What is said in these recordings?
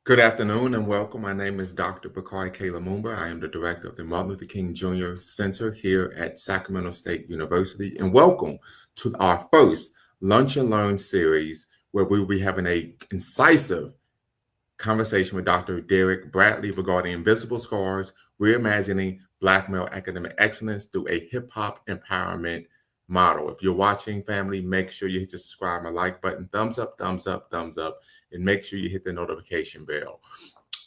Good afternoon and welcome. My name is Dr. Bakari K. Lumumba. I am the director of the Martin Luther King Jr. Center here at Sacramento State University. And welcome to our first Lunch and Learn series, where we will be having a incisive conversation with Dr. Derek Bradley regarding invisible scars, reimagining Black male academic excellence through a hip hop empowerment model. If you're watching, family, make sure you hit the subscribe and like button, thumbs up, thumbs up, thumbs up, and make sure you hit the notification bell.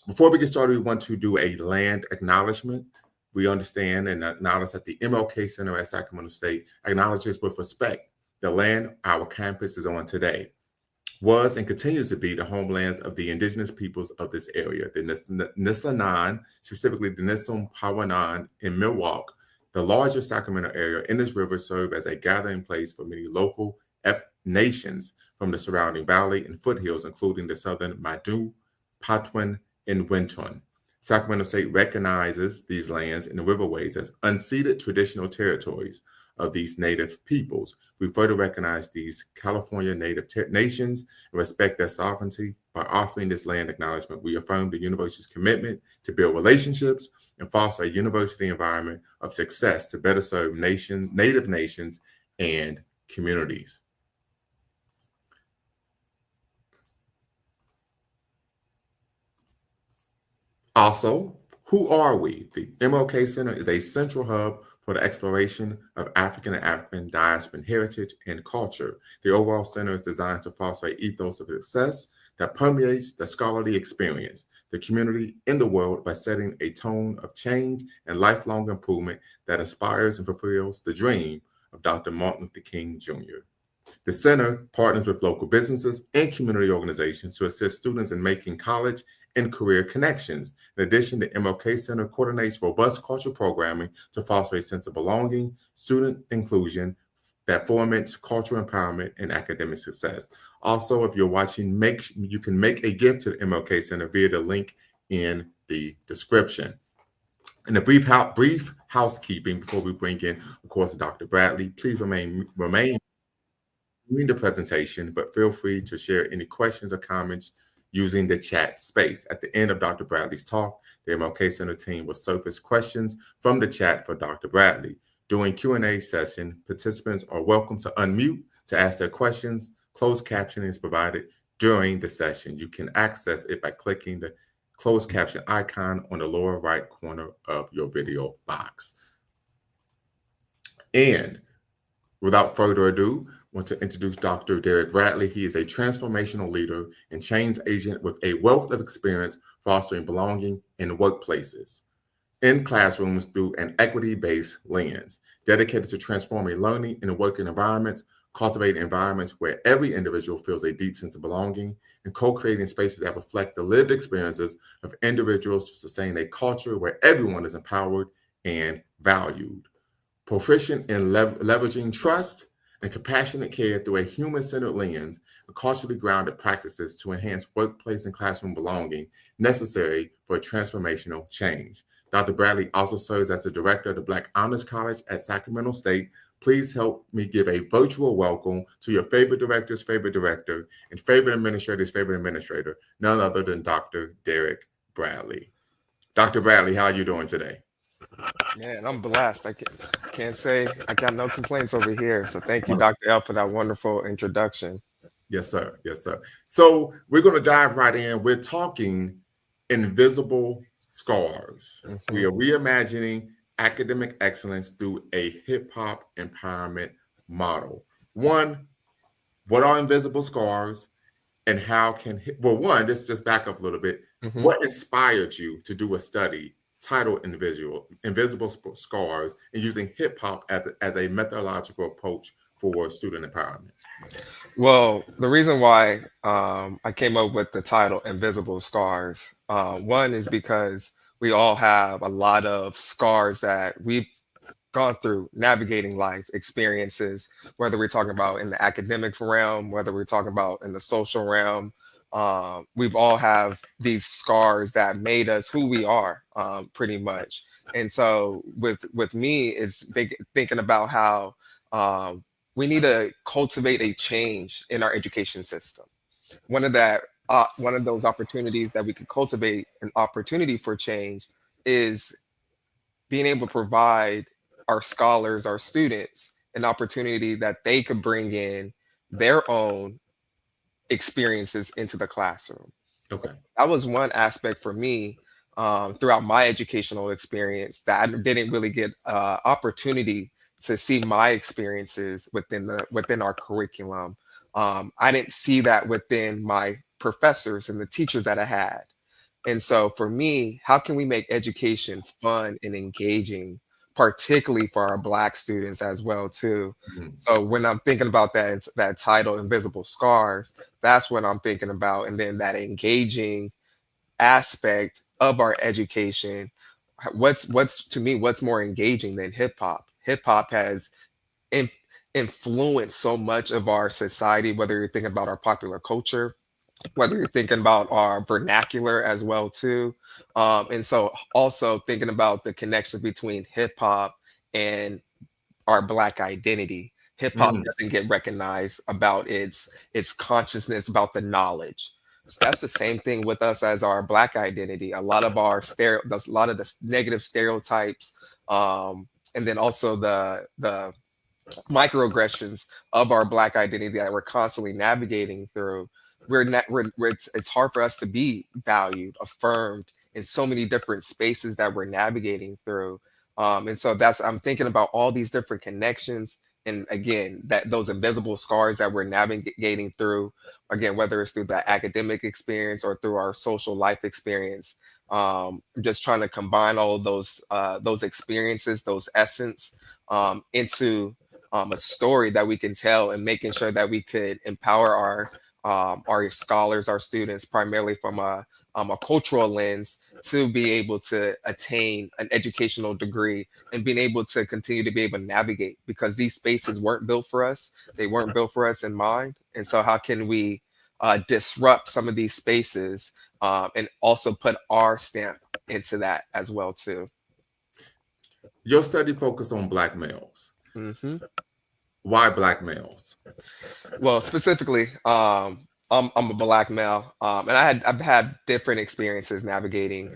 Before we get started, we want to do a land acknowledgement. We understand and acknowledge that the MLK Center at Sacramento State acknowledges with respect the land our campus is on today was and continues to be the homelands of the indigenous peoples of this area, the Nisenan, specifically the Nisum Pawanan in Milwaukee. The larger Sacramento area in this river serve as a gathering place for many local nations from the surrounding valley and foothills, including the southern Madu, Patwin, and Winton. Sacramento State recognizes these lands and the riverways as unceded traditional territories of these native peoples. We further recognize these California native nations and respect their sovereignty. By offering this land acknowledgement, we affirm the university's commitment to build relationships and foster a university environment of success to better serve native nations and communities. Also, who are we? The MLK Center is a central hub for the exploration of African and African diasporan heritage and culture. The overall center is designed to foster an ethos of success that permeates the scholarly experience, the community, and the world by setting a tone of change and lifelong improvement that inspires and fulfills the dream of Dr. Martin Luther King Jr. The center partners with local businesses and community organizations to assist students in making college and career connections. In addition, the MLK Center coordinates robust cultural programming to foster a sense of belonging, student inclusion that foments cultural empowerment and academic success. Also, if you're watching, you can make a gift to the MLK Center via the link in the description. And a brief housekeeping before we bring in, of course, Dr. Bradley. Please remain during the presentation, but feel free to share any questions or comments using the chat space. At the end of Dr. Bradley's talk, the MLK Center team will surface questions from the chat for Dr. Bradley. During Q&A session, participants are welcome to unmute to ask their questions. Closed captioning is provided during the session. You can access it by clicking the closed caption icon on the lower right corner of your video box. And without further ado, I want to introduce Dr. Derek Bradley. He is a transformational leader and change agent with a wealth of experience fostering belonging in workplaces, in classrooms through an equity-based lens, dedicated to transforming learning and working environments, cultivating environments where every individual feels a deep sense of belonging, and co-creating spaces that reflect the lived experiences of individuals to sustain a culture where everyone is empowered and valued. Proficient in leveraging trust and compassionate care through a human-centered lens, and culturally grounded practices to enhance workplace and classroom belonging necessary for transformational change. Dr. Bradley also serves as the director of the Black Honors College at Sacramento State. Please help me give a virtual welcome to your favorite director's favorite director and favorite administrator's favorite administrator, none other than Dr. Derek Bradley. Dr. Bradley, how are you doing today? Man, I'm blessed. I can't say I got no complaints over here. So thank you, Dr. L, for that wonderful introduction. Yes, sir. Yes, sir. So we're going to dive right in. We're talking invisible scars. Mm-hmm. We are reimagining academic excellence through a hip hop empowerment model. One, what are invisible scars and how can, one, let's just back up a little bit. Mm-hmm. What inspired you to do a study titled Invisible Scars and using hip hop as a methodological approach for student empowerment? Well, the reason why I came up with the title Invisible Scars, one is because we all have a lot of scars that we've gone through navigating life experiences, whether we're talking about in the academic realm, whether we're talking about in the social realm. We've all have these scars that made us who we are, pretty much. And so with me, it's thinking about how we need to cultivate a change in our education system. One of that one of those opportunities that we could cultivate an opportunity for change is being able to provide our scholars, our students, an opportunity that they could bring in their own experiences into the classroom. Okay. That was one aspect for me throughout my educational experience that I didn't really get opportunity to see my experiences within our curriculum. I didn't see that within my professors and the teachers that I had. And so for me, how can we make education fun and engaging, particularly for our Black students as well too? Mhm. So when I'm thinking about that title, Invisible Scars, that's what I'm thinking about. And then that engaging aspect of our education. What's to me, what's more engaging than hip hop? Hip hop has in, influenced so much of our society, whether you're thinking about our popular culture, whether you're thinking about our vernacular as well too, and so also thinking about the connection between hip hop and our Black identity. Hip hop Mm. doesn't get recognized about its consciousness, about the knowledge. So that's the same thing with us as our Black identity. A lot of a lot of the negative stereotypes, and then also the microaggressions of our Black identity that we're constantly navigating through. It's hard for us to be valued, affirmed in so many different spaces that we're navigating through. And so that's I'm thinking about all these different connections, and again, that those invisible scars that we're navigating through, again, whether it's through the academic experience or through our social life experience. I'm just trying to combine all of those experiences, those essence, into a story that we can tell, and making sure that we could empower our scholars, our students, primarily from a cultural lens, to be able to attain an educational degree and being able to continue to be able to navigate, because these spaces weren't built for us. They weren't built for us in mind. And so how can we disrupt some of these spaces, and also put our stamp into that as well too? Your study focused on Black males. Hmm. Why Black males? Well, specifically, I'm a Black male, and I've had different experiences navigating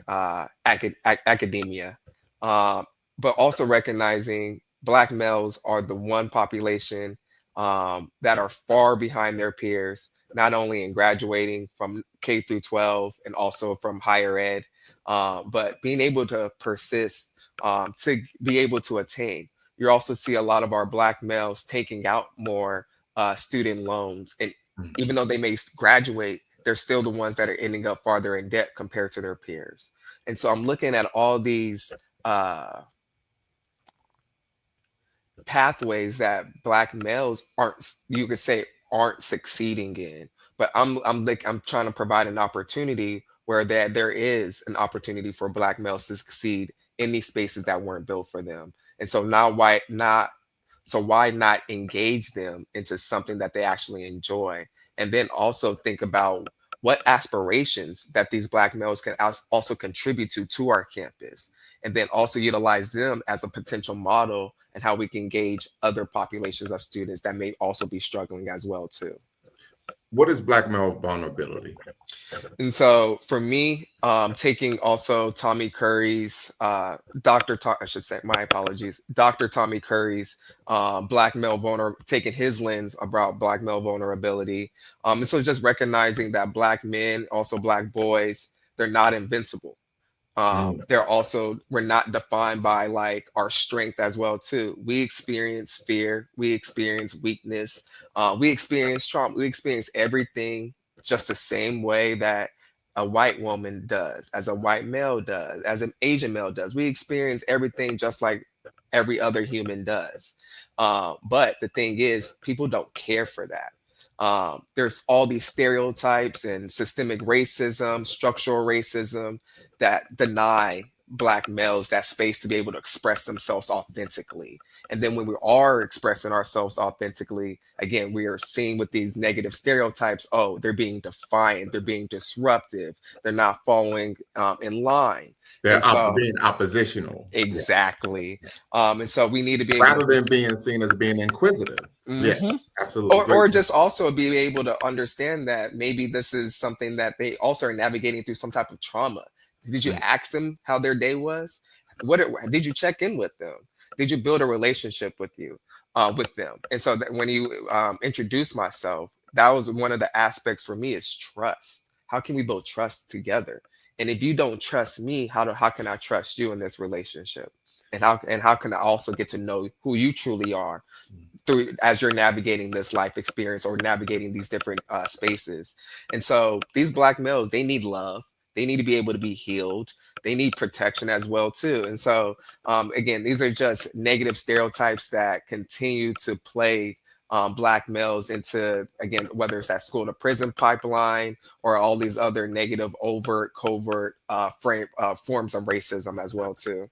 academia, um, but also recognizing Black males are the one population that are far behind their peers, not only in graduating from K through 12 and also from higher ed, but being able to persist, to be able to attain. You also see a lot of our Black males taking out more student loans, and Mm. even though they may graduate, they're still the ones that are ending up farther in debt compared to their peers. And so I'm looking at all these uh, pathways that Black males you could say, aren't succeeding in. But I'm trying to provide an opportunity where there is an opportunity for Black males to succeed in these spaces that weren't built for them. And so now why not engage them into something that they actually enjoy? And then also think about what aspirations that these Black males can also contribute to our campus, and then also utilize them as a potential model, and how we can engage other populations of students that may also be struggling as well too. What is Black male vulnerability? And so for me, taking also Tommy Curry's, I should say, my apologies, Dr. Tommy Curry's taking his lens about Black male vulnerability. And so just recognizing that Black men, also Black boys, they're not invincible. Mm. We're not defined by like our strength as well too. We experience fear, we experience weakness, we experience trauma, we experience everything just the same way that a white woman does, as a white male does, as an Asian male does. We experience everything just like every other human does. But the thing is, people don't care for that. There's all these stereotypes and systemic racism, structural racism, that deny Black males that space to be able to express themselves authentically. And then when we are expressing ourselves authentically, again, we are seeing with these negative stereotypes, oh, they're being defiant, they're being disruptive, they're not following in line. And so, being oppositional. Yes. exactly. Yes. And so we need to be able to Rather than being seen as being inquisitive. Yes, Mhm. absolutely. Great. Or just also be able to understand that maybe this is something that they also are navigating through some type of trauma. Did you Mm. ask them how their day was? Did you check in with them? Did you build a relationship with them? And so that when you introduce myself, that was one of the aspects for me is trust. How can we build trust together? And if you don't trust me, how can I trust you in this relationship? And how can I also get to know who you truly are through as you're navigating this life experience or navigating these different spaces. And so these Black males, they need love. They need to be able to be healed. They need protection as well too. And so again, these are just negative stereotypes that continue to play Black males into, again, whether it's that school to prison pipeline or all these other negative, overt, covert forms of racism as well too.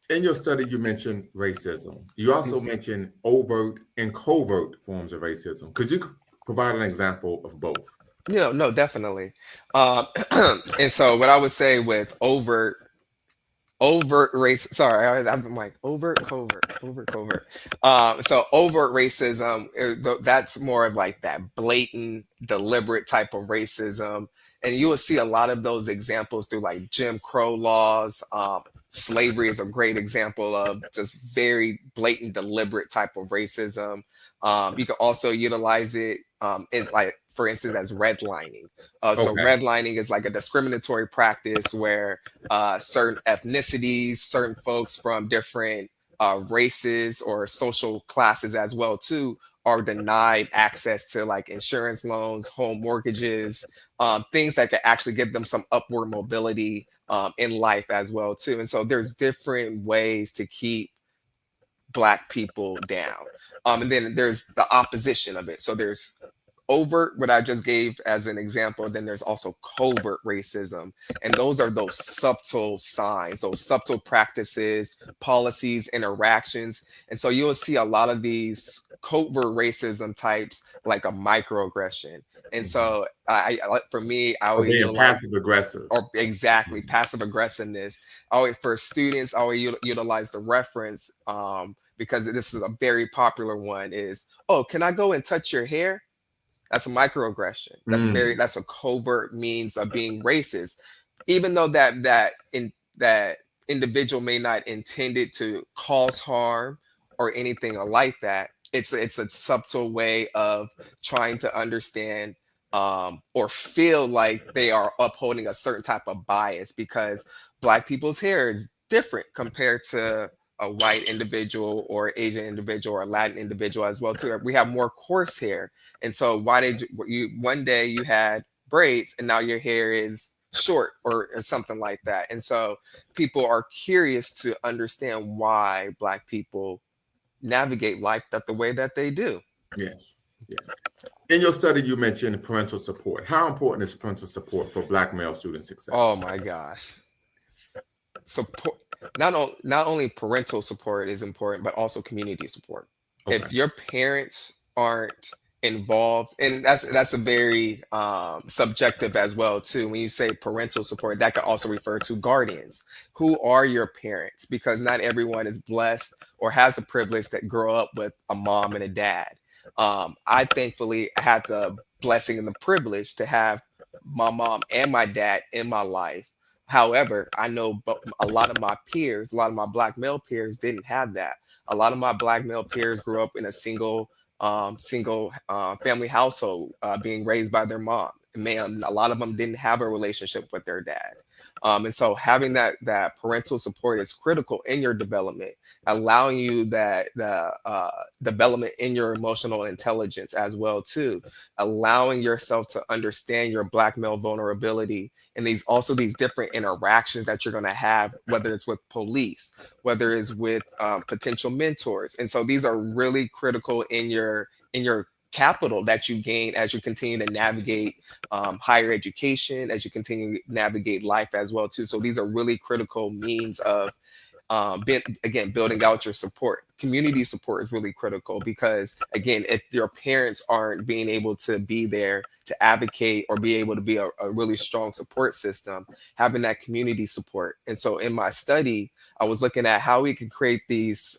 In your study, you mentioned racism. You also Mhm. mentioned overt and covert forms of racism. Could you provide an example of both? Yeah, no, definitely. Um, and so what I would say with overt race, sorry, I'm like overt covert. So overt racism, that's more of like that blatant, deliberate type of racism. And you will see a lot of those examples through like Jim Crow laws. Slavery is a great example of just very blatant, deliberate type of racism. You can also utilize it as like, for instance, as redlining. So Okay. redlining is like a discriminatory practice where certain ethnicities, certain folks from different races or social classes as well too are denied access to like insurance loans, home mortgages, things that can actually give them some upward mobility in life as well too. And so there's different ways to keep Black people down. And then there's the opposition of it. So there's overt, what I just gave as an example. Then there's also covert racism. And those are those subtle signs, those subtle practices, policies, interactions. And so you'll see a lot of these covert racism types like a microaggression. And Mhm. so for me, I Or always being utilize, passive aggressive. or exactly, Mhm. passive aggressiveness. I always, for students, I always utilize the reference because this is a very popular one is, oh, can I go and touch your hair? That's a microaggression. Mm. That's a covert means of being racist, even though that individual may not intend it to cause harm or anything like that. It's a subtle way of trying to understand or feel like they are upholding a certain type of bias because Black people's hair is different compared to a white individual or Asian individual or Latin individual as well too. We have more coarse hair, and so why did you one day you had braids and now your hair is short or something like that? And so people are curious to understand why Black people navigate life that the way that they do. Yes. Yes. In your study, you mentioned parental support. How important is parental support for Black male student Oh success? my gosh. Support, not only parental support is important, but also community support. Okay. If your parents aren't involved, and that's a very subjective as well too. When you say parental support, that could also refer to guardians. Who are your parents? Because not everyone is blessed or has the privilege that grow up with a mom and a dad. I thankfully had the blessing and the privilege to have my mom and my dad in my life. However, I know a lot of my peers, a lot of my Black male peers didn't have that. A lot of my Black male peers grew up in a single family household, being raised by their mom. Man, a lot of them didn't have a relationship with their dad. And so having that parental support is critical in your development, allowing you that the development in your emotional intelligence as well too, allowing yourself to understand your Black male vulnerability and these different interactions that you're going to have, whether it's with police, whether it's with potential mentors. And so these are really critical in your capital that you gain as you continue to navigate higher education, as you continue to navigate life as well too. So these are really critical means of building out your support. Community support is really critical because, again, if your parents aren't being able to be there to advocate or be able to be a really strong support system, having that community support. And so in my study, I was looking at how we can create these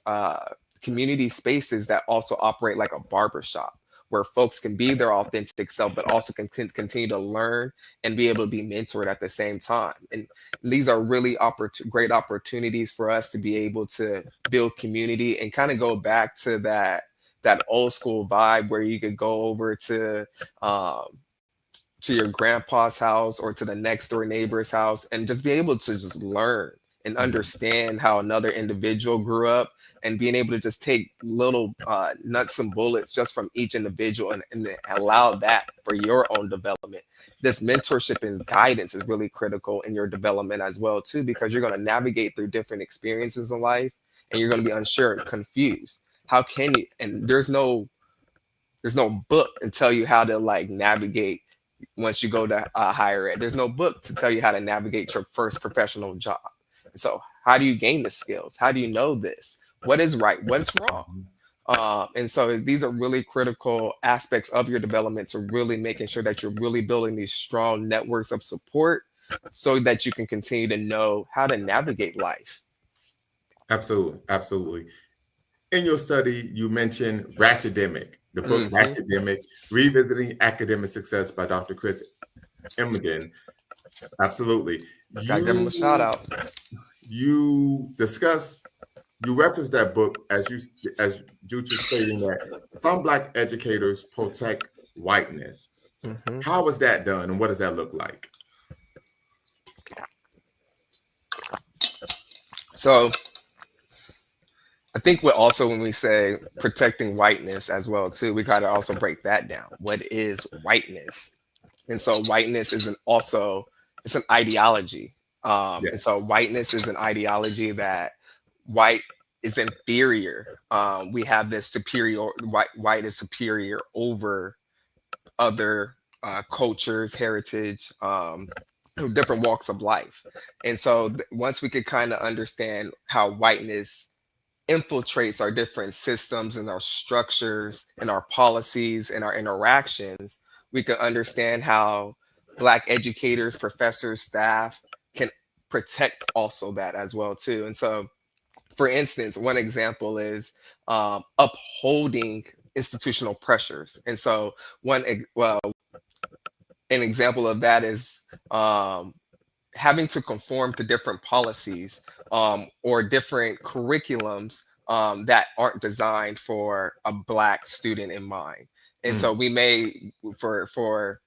community spaces that also operate like a barbershop, where folks can be their authentic self, but also can continue to learn and be able to be mentored at the same time. And these are really great opportunities for us to be able to build community and kind of go back to that old school vibe where you could go over to your grandpa's house or to the next door neighbor's house and just be able to just learn and understand how another individual grew up, and being able to just take little nuts and bullets just from each individual and allow that for your own development. This mentorship and guidance is really critical in your development as well too, because you're going to navigate through different experiences in life and you're going to be unsure and confused. How can you, and there's no book to tell you how to like navigate once you go to higher ed. There's no book to tell you how to navigate your first professional job. So how do you gain the skills? How do you know this? What is right? What is wrong? And so these are really critical aspects of your development to really making sure that you're really building these strong networks of support so that you can continue to know how to navigate life. Absolutely. Absolutely. In your study, you mentioned Ratchetdemic, the book Ratchetdemic, Revisiting Academic Success by Dr. Chris Emmenden. Absolutely. Gotta give him a shout out. You referenced that book as due to stating that some Black educators protect whiteness. How was that done, and what does that look like? So I think when we say protecting whiteness as well too, we got to also break that down. What is whiteness? And so whiteness is it's an ideology. Yes. And so whiteness is an ideology that white is inferior. We have this white is superior over other cultures, heritage, different walks of life. And so once we could kind of understand how whiteness infiltrates our different systems and our structures and our policies and our interactions, we could understand how Black educators, professors, staff can protect also that as well too. And so, for instance, one example is upholding institutional pressures. And so an example of that is having to conform to different policies or different curriculums that aren't designed for a Black student in mind. And so we may, for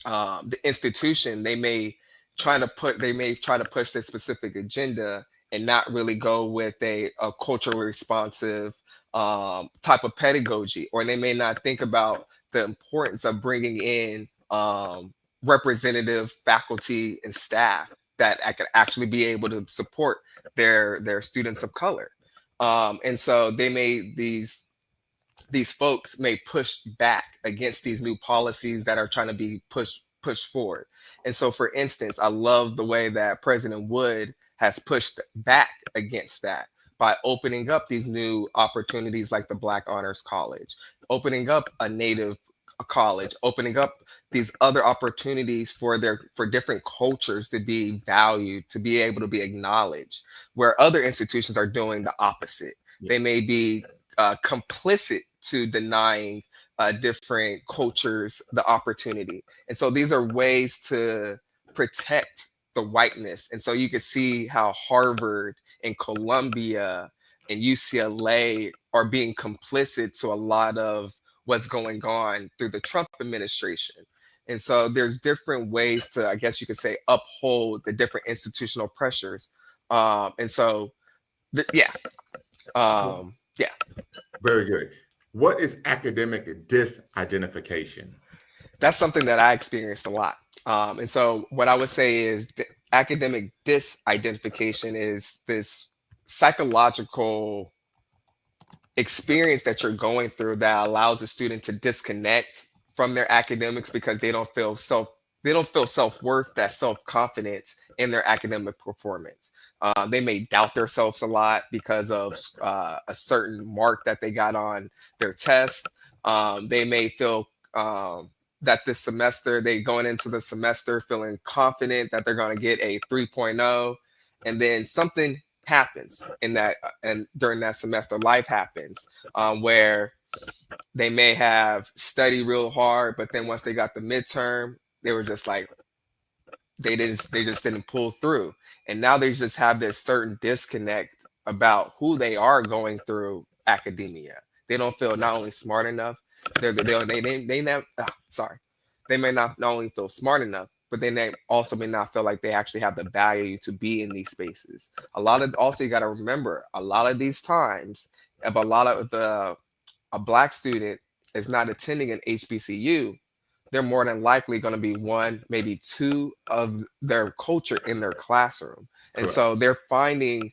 the institution, they may try to push this specific agenda and not really go with a culturally responsive type of pedagogy, or they may not think about the importance of bringing in representative faculty and staff that could actually be able to support their students of color. And so these folks may push back against these new policies that are trying to be pushed forward. And so, for instance, I love the way that President Wood has pushed back against that by opening up these new opportunities like the Black Honors College, opening up a Native college, opening up these other opportunities for different cultures to be valued, to be able to be acknowledged, where other institutions are doing the opposite. They may be complicit to denying different cultures the opportunity. And so these are ways to protect the whiteness. And so you can see how Harvard and Columbia and UCLA are being complicit to a lot of what's going on through the Trump administration. And so there's different ways to, I guess you could say, uphold the different institutional pressures. And so, Very good. What is academic disidentification? That's something that I experienced a lot. And so what I would say is the academic disidentification is this psychological experience that you're going through that allows the student to disconnect from their academics because they don't feel self-worth, that self-confidence in their academic performance. They may doubt themselves a lot because of a certain mark that they got on their test. They may feel that this semester, they going into the semester feeling confident that they're going to get a 3.0, and then something happens in that and during that semester, life happens, where they may have studied real hard, but then once they got the midterm, they were just like, they just didn't pull through, and now they just have this certain disconnect about who they are going through academia. They don't feel not only smart enough, they never, sorry, they may not only feel smart enough, but they may also may not feel like they actually have the value to be in these spaces. A lot of, also, you got to remember, a lot of these times, if a lot of the a black student is not attending an HBCU, they're more than likely going to be one, maybe two of their culture in their classroom. And Correct. so they're finding,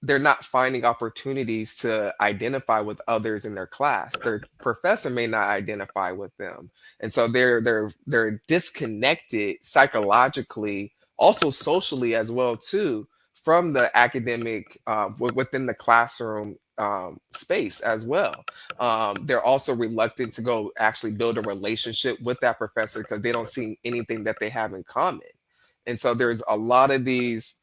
they're not finding opportunities to identify with others in their class. Their professor may not identify with them. And so they're disconnected psychologically, also socially as well too, from the academic, within the classroom space as well. They're also reluctant to go actually build a relationship with that professor because they don't see anything that they have in common. And so there's a lot of these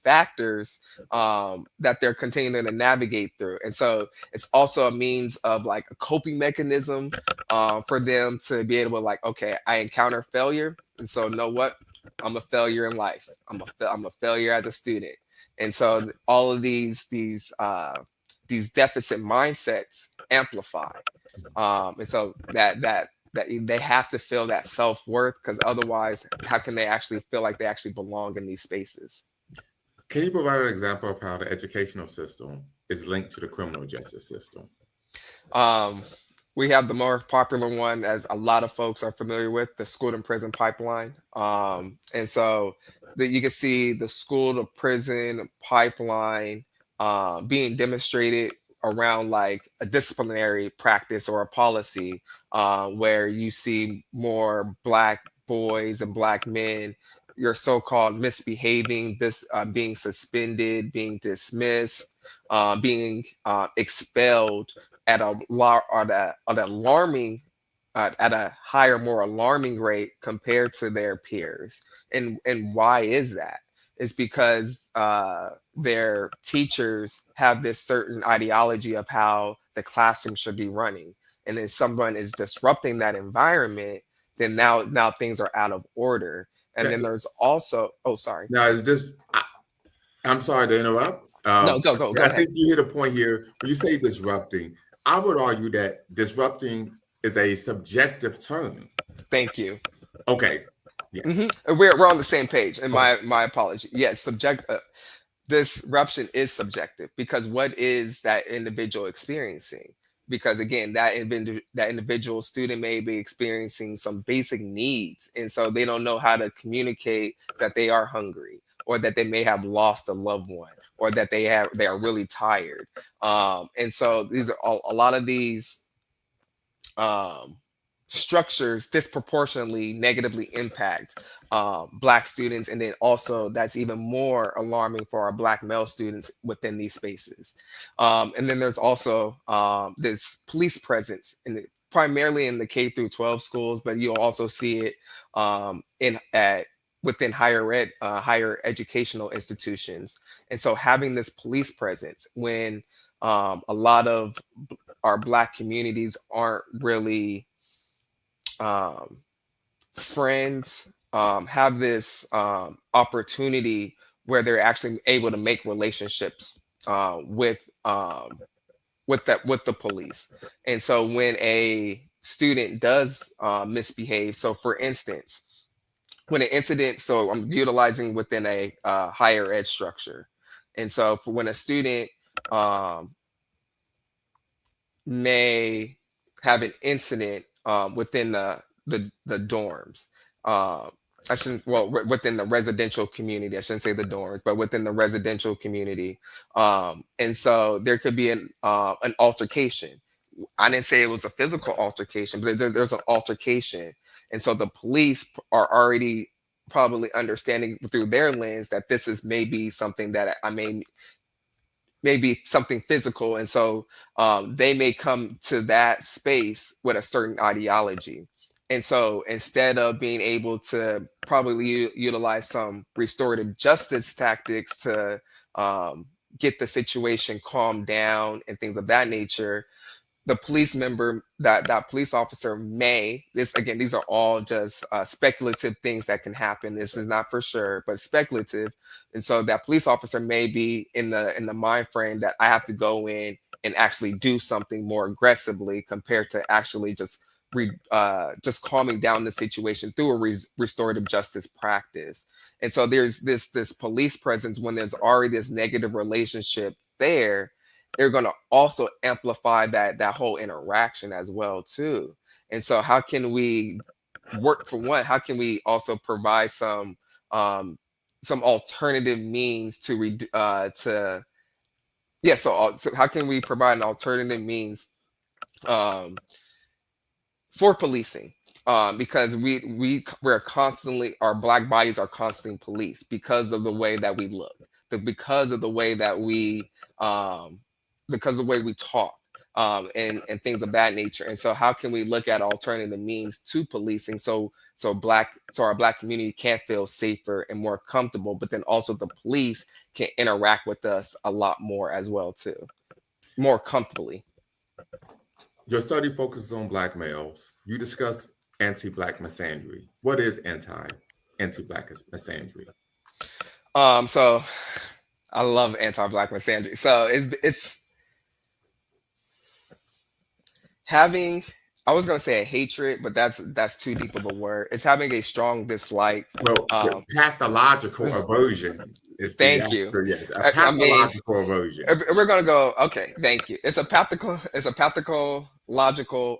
factors that they're continuing to navigate through. And so it's also a means of like a coping mechanism for them to be able to, like, okay, I encounter failure, and so know what? I'm a failure in life. I'm a failure as a student. And so all of these deficit mindsets amplify. And so that they have to feel that self-worth, because otherwise, how can they actually feel like they actually belong in these spaces? Can you provide an example of how the educational system is linked to the criminal justice system? Um, we have the more popular one, as a lot of folks are familiar with, the school to prison pipeline. And so you can see the school to prison pipeline being demonstrated around like a disciplinary practice or a policy, where you see more black boys and black men, your so-called misbehaving, being suspended, being dismissed, being expelled at an alarming, at a higher, more alarming rate compared to their peers. And why is that? It's because their teachers have this certain ideology of how the classroom should be running, and then someone is disrupting that environment, then now things are out of order. And Okay. then there's also, oh, sorry. Now, is this? I'm sorry to interrupt. No, go I ahead. think you hit a point here when you say disrupting. I would argue that disrupting is a subjective term. Thank you. Okay. Yes. We're on the same page. And Okay. my apology. Yes, disruption is subjective, because what is that individual experiencing? Because again, that individual student may be experiencing some basic needs, and so they don't know how to communicate that they are hungry, or that they may have lost a loved one, or that they are really tired. And so these are a lot of these um, structures disproportionately negatively impact black students, and then also that's even more alarming for our black male students within these spaces. And then there's also this police presence primarily in the K through 12 schools, but you'll also see it in at within higher educational institutions. And so having this police presence when a lot of our black communities aren't really um, friends, have this opportunity where they're actually able to make relationships with the police. And so when a student does misbehave, so for instance, when an incident, so I'm utilizing within a higher ed structure, and so for when a student um, may have an incident within the dorms. I shouldn't, well, within the residential community, I shouldn't say the dorms, but within the residential community. And so there could be an altercation. I didn't say it was a physical altercation, but there's an altercation. And so the police are already probably understanding through their lens that this is maybe something that I maybe something physical. And so they may come to that space with a certain ideology. And so instead of being able to probably utilize some restorative justice tactics to get the situation calmed down and things of that nature, the police member, that police officer may, this again, these are all just speculative things that can happen. This is not for sure, but speculative. And so that police officer may be in the mind frame that I have to go in and actually do something more aggressively compared to actually just calming down the situation through a restorative justice practice. And so there's this police presence when there's already this negative relationship there. They're going to also amplify that whole interaction as well too. And so how can we work, for one, how can we also provide some alternative means to yeah, so how can we provide an alternative means um for policing? Because we're constantly, our Black bodies are constantly policed because of the way that we look, because of the way that because of the way we talk, and things of that nature. And so how can we look at alternative means to policing so our Black community can feel safer and more comfortable, but then also the police can interact with us a lot more as well too, more comfortably. Your study focuses on Black males. You discuss anti-Black misandry. What is anti-Black misandry? So I love anti-Black misandry. So it's having, I was gonna say a hatred, but that's too deep of a word. It's having a strong dislike. Well, pathological aversion is the Thank you. answer. Yes, a I mean, pathological aversion. we're gonna go. Okay, thank you. It's a pathological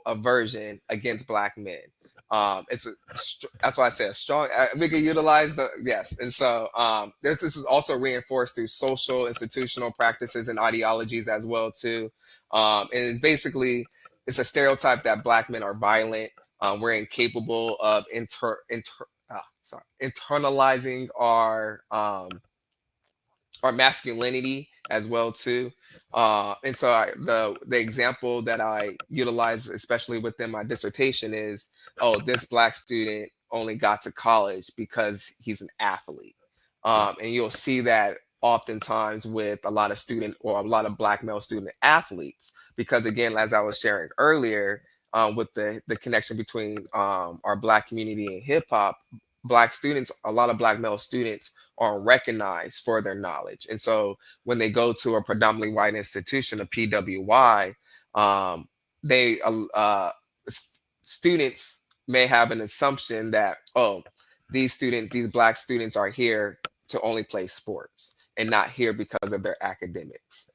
aversion against Black men. That's why I said strong. We can utilize the, yes, and so this is also reinforced through social institutional practices and ideologies as well too. And it's basically, it's a stereotype that Black men are violent. We're incapable of internalizing our masculinity as well too. And so the example that I utilize, especially within my dissertation, is, oh, this Black student only got to college because he's an athlete. And you'll see that oftentimes with a lot of Black male student athletes, because again, as I was sharing earlier, with the connection between our Black community and hip hop, Black students, a lot of Black male students are recognized for their knowledge. And so when they go to a predominantly white institution, a PWI, students may have an assumption that, oh, these Black students are here to only play sports and not here because of their academics.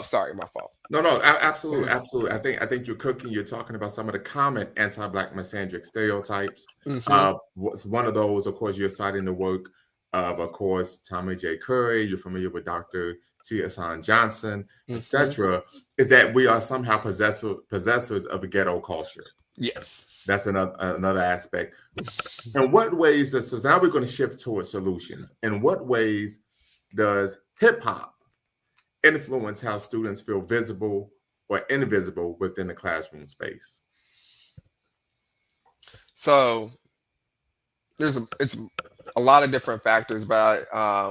Sorry, my fault. No, absolutely. I think you're talking about some of the common anti-Black misandric stereotypes. One of those, of course, you're citing the work of course, Tommy J. Curry. You're familiar with Dr. T. Hassan Johnson, etc. Is that we are somehow possessors of a ghetto culture. Yes, that's another aspect. In what ways so now we're going to shift towards solutions. In what ways does hip hop influence how students feel visible or invisible within the classroom space? So it's a lot of different factors, but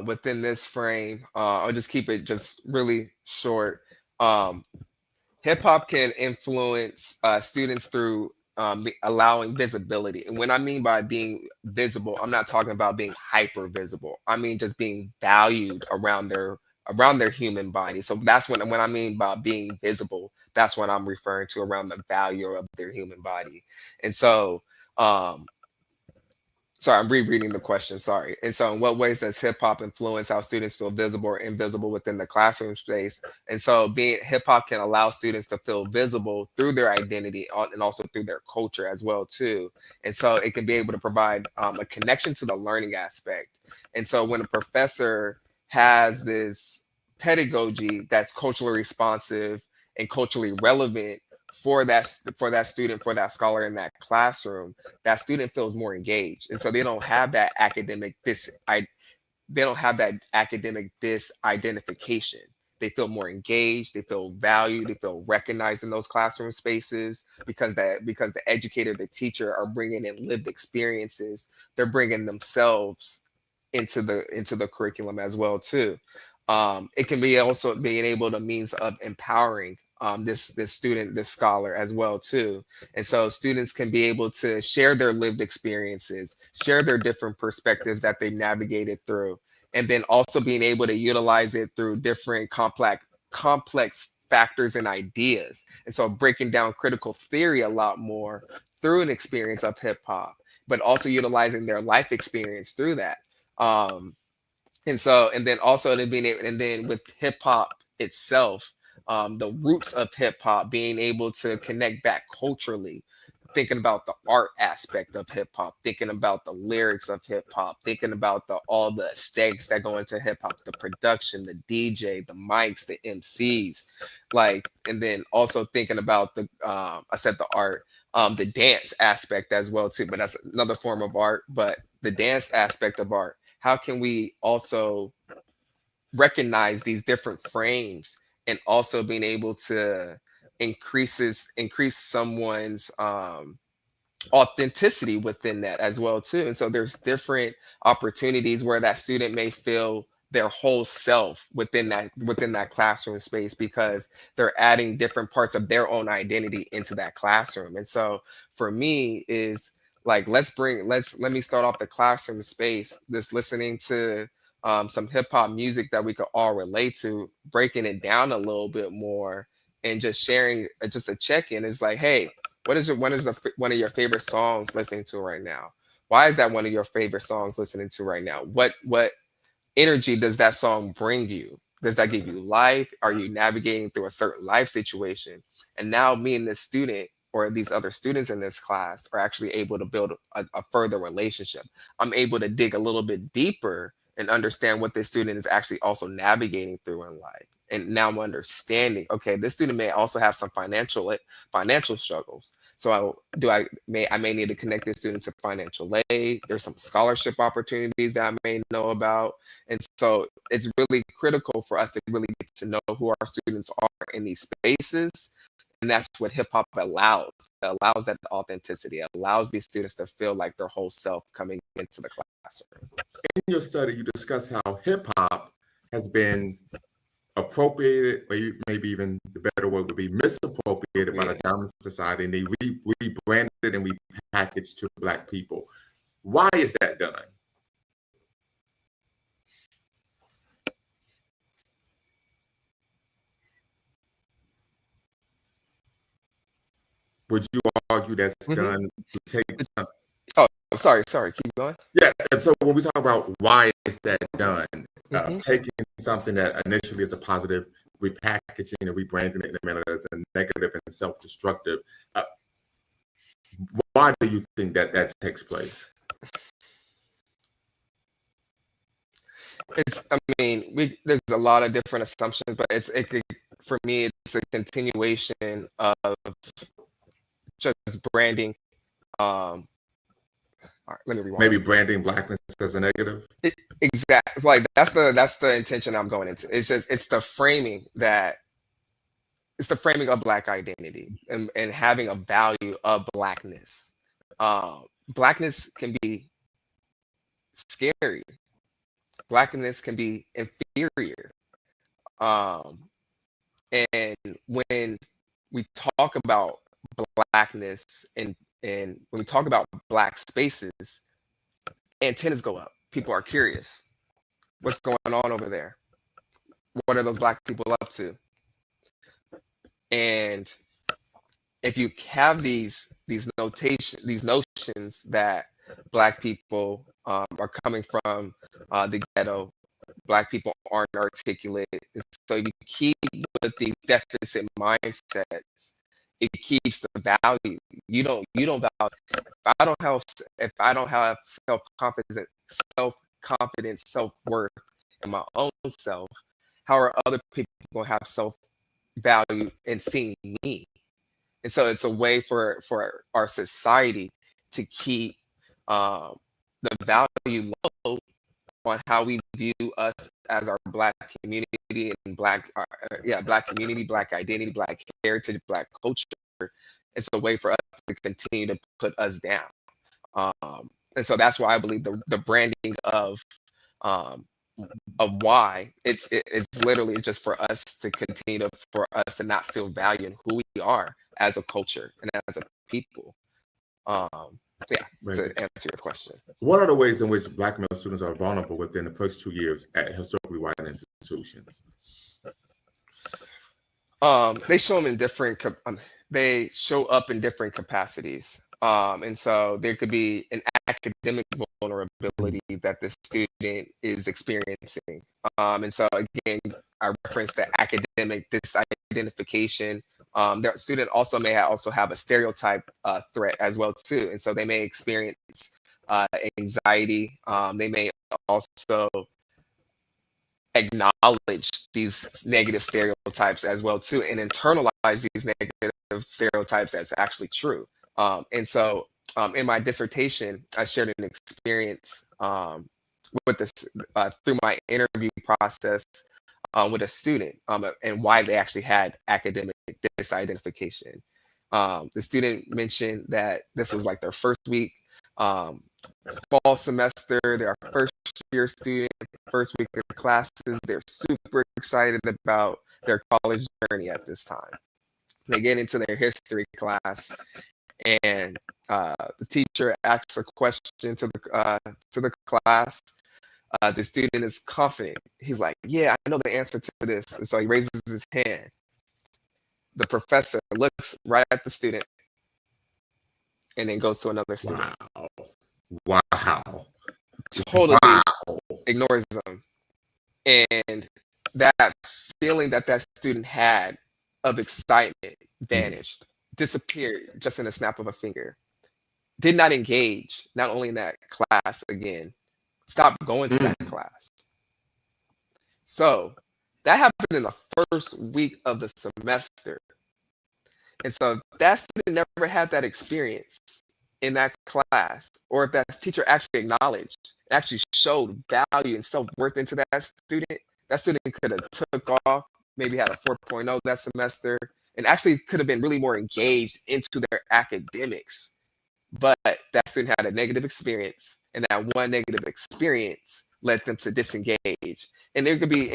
within this frame, I'll just keep it just really short. Hip hop can influence students through allowing visibility. And when I mean by being visible, I'm not talking about being hyper visible. I mean just being valued around their human body. So that's when I mean by being visible, that's what I'm referring to, around the value of their human body. And so Sorry, I'm rereading the question. Sorry. And so, in what ways does hip hop influence how students feel visible or invisible within the classroom space? And so, being hip hop can allow students to feel visible through their identity and also through their culture as well too. And so, it can be able to provide a connection to the learning aspect. And so, when a professor has this pedagogy that's culturally responsive and culturally relevant for that student, for that scholar in that classroom, that student feels more engaged, and so they don't have that they don't have that academic disidentification. They feel more engaged, they feel valued, they feel recognized in those classroom spaces because the educator, the teacher are bringing in lived experiences. They're bringing themselves into the curriculum as well too. It can be also being able to means of empowering this student, this scholar as well too. And so students can be able to share their lived experiences, share their different perspectives that they've navigated through, and then also being able to utilize it through different complex factors and ideas. And so breaking down critical theory a lot more through an experience of hip hop, but also utilizing their life experience through that. Um, and then also to being able, and then with hip hop itself, the roots of hip hop, being able to connect back culturally, thinking about the art aspect of hip hop, thinking about the lyrics of hip hop, thinking about all the aesthetics that go into hip hop, the production, the DJ, the mics, the MCs, like, and then also thinking about I said the art, the dance aspect as well too, but that's another form of art. But the dance aspect of art, how can we also recognize these different frames and also being able to increase someone's authenticity within that as well too. And so there's different opportunities where that student may feel their whole self within that classroom space, because they're adding different parts of their own identity into that classroom. And so for me is like, let me start off the classroom space, just listening to some hip hop music that we could all relate to, breaking it down a little bit more, and just sharing just a check-in. Is like, hey, one of your favorite songs listening to right now? Why is that one of your favorite songs listening to right now? What energy does that song bring you? Does that give you life? Are you navigating through a certain life situation? And now me and this student, or these other students in this class, are actually able to build a further relationship. I'm able to dig a little bit deeper and understand what this student is actually also navigating through in life. And now I'm understanding, okay, this student may also have some financial struggles. So I may need to connect this student to financial aid. There's some scholarship opportunities that I may know about. And so it's really critical for us to really get to know who our students are in these spaces. And that's what hip hop allows. It allows that authenticity. It allows these students to feel like their whole self coming into the classroom. In your study, you discuss how hip hop has been appropriated, or maybe even the better word would be misappropriated by the dominant society, and they rebranded it and repackaged to Black people. Why is that done? Would you argue that's done to take something? Oh, sorry, keep going. Yeah, and so when we talk about why is that done, taking something that initially is a positive, repackaging and rebranding it in a manner that's a negative and self-destructive, why do you think that takes place? There's a lot of different assumptions, but for me, it's a continuation of just branding. All right, let me rewind. Maybe branding Blackness as a negative. Exactly. Like that's the intention I'm going into. It's the framing of Black identity, and having a value of Blackness. Blackness can be scary. Blackness can be inferior. And when we talk about Blackness and when we talk about Black spaces, antennas go up. People are curious. What's going on over there? What are those Black people up to? And if you have these notions that Black people are coming from the ghetto. Black people aren't articulate. And so if you keep with these deficit mindsets, it keeps the value. You don't value. If I don't have self-confidence, self-worth in my own self, how are other people gonna have self-value in seeing me? And so it's a way for our society to keep um, the value low on how we view us as our Black community and Black community, Black identity, Black heritage, Black culture. It's a way for us to continue to put us down. And so that's why I believe the branding um, why it's literally just for us to continue for us to not feel value in who we are as a culture and as a people. Yeah, to answer your question. What are the ways in which Black male students are vulnerable within the first 2 years at historically white institutions? They show them in different. They show up in different capacities, and so there could be an academic vulnerability that the student is experiencing. And so again, I referenced the academic disidentification. The student also may also have a stereotype threat as well too, and so they may experience anxiety. They may also acknowledge these negative stereotypes as well too, and internalize these negative stereotypes as actually true. And so in my dissertation, I shared an experience with this through my interview process with a student and why they actually had academic disidentification. The student mentioned that this was like their first week, fall semester, they're a first year student, first week of classes. They're super excited about their college journey at this time. They get into their history class, and the teacher asks a question to the class. The student is confident. He's like, "Yeah, I know the answer to this." And so he raises his hand. The professor looks right at the student and then goes to another student. Wow. Totally ignores them. And that feeling that student had of excitement vanished, disappeared just in a snap of a finger. Did not engage, not only in that class again, stopped going to that class. So that happened in the first week of the semester. And so that student never had that experience in that class, or if that teacher actually acknowledged, actually showed value and self-worth into that student could have took off, maybe had a 4.0 that semester, and actually could have been really more engaged into their academics. But that student had a negative experience, and that one negative experience led them to disengage. And there could be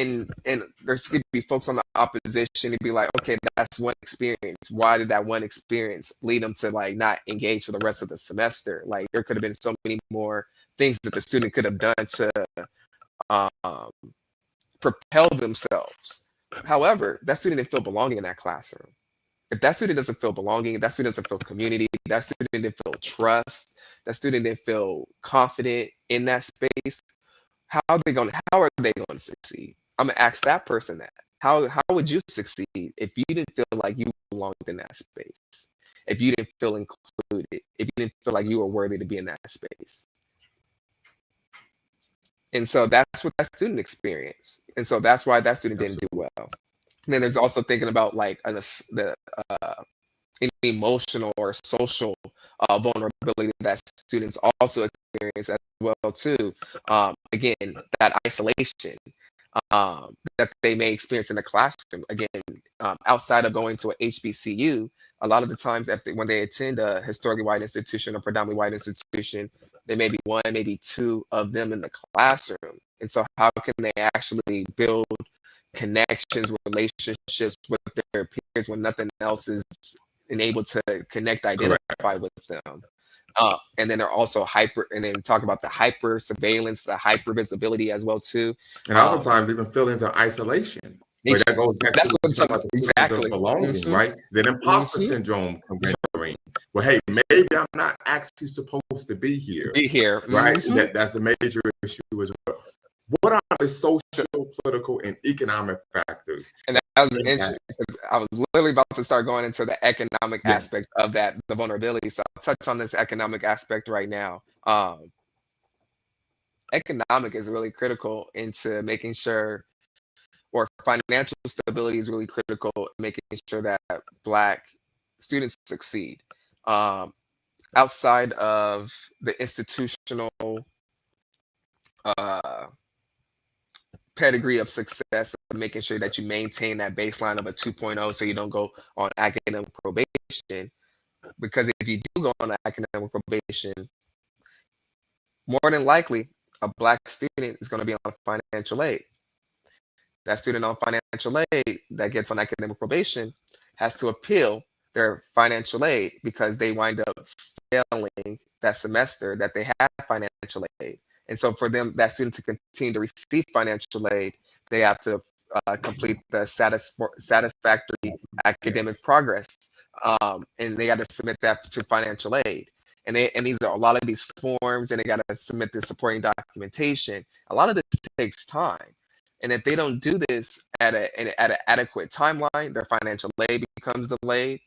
there's could be folks on the opposition and be like, okay, that's one experience. Why did that one experience lead them to like not engage for the rest of the semester? Like there could have been so many more things that the student could have done to propel themselves. However, that student didn't feel belonging in that classroom. If that student doesn't feel belonging, that student doesn't feel community, that student didn't feel trust, that student didn't feel confident in that space, how are they going to succeed? I'm gonna ask that person that. How would you succeed if you didn't feel like you belonged in that space? If you didn't feel included, if you didn't feel like you were worthy to be in that space? And so that's what that student experienced. And so that's why that student didn't do well. And then there's also thinking about like the emotional or social vulnerability that students also experience as well too. Again, that isolation that they may experience in the classroom. Again, outside of going to a HBCU, a lot of the times when they attend a historically white institution or predominantly white institution, there may be one, maybe two of them in the classroom. And so how can they actually build connections, relationships with their peers when nothing else is enabled to identify with them? And then they're also and then talk about the hyper surveillance, the hyper visibility as well too. And oftentimes even feelings of isolation. That goes back to exactly belonging, right? Then imposter syndrome can bring. well, hey, maybe I'm not actually supposed to be here. Be here, right? That's a major issue as well. What are the social, political, and economic factors? And that was interesting because I was literally about to start going into the economic aspect of that, the vulnerability. So I'll touch on this economic aspect right now. Economic is really critical into making sure, or financial stability is really critical in making sure that Black students succeed. Outside of the institutional pedigree of success, of making sure that you maintain that baseline of a 2.0 so you don't go on academic probation. Because if you do go on academic probation, more than likely, a Black student is going to be on financial aid. That student on financial aid that gets on academic probation has to appeal their financial aid because they wind up failing that semester that they have financial aid. And so for them, that student to continue to receive financial aid, they have to complete the satisfactory academic progress. And they got to submit that to financial aid. And these are a lot of these forms, and they got to submit this supporting documentation. A lot of this takes time. And if they don't do this at an adequate timeline, their financial aid becomes delayed.